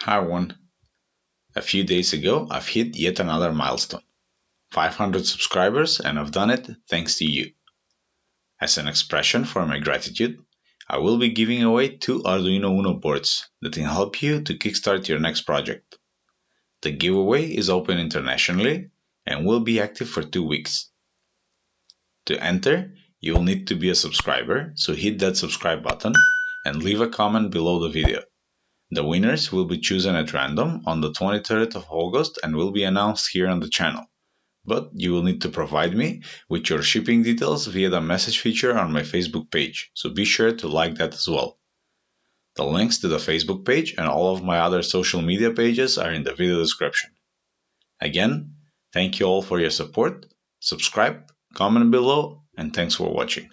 Hi everyone. A few days ago, I've hit yet another milestone 500 subscribers, and I've done it thanks to you. As an expression for my gratitude, I will be giving away 2 Arduino Uno boards that can help you to kickstart your next project. The giveaway is open internationally and will be active for 2 weeks. To enter, you will need to be a subscriber, so hit that subscribe button and leave a comment below the video. The winners will be chosen at random on the 23rd of August and will be announced here on the channel. But you will need to provide me with your shipping details via the message feature on my Facebook page, so be sure to like that as well. The links to the Facebook page and all of my other social media pages are in the video description. Again, thank you all for your support, subscribe, comment below, and thanks for watching.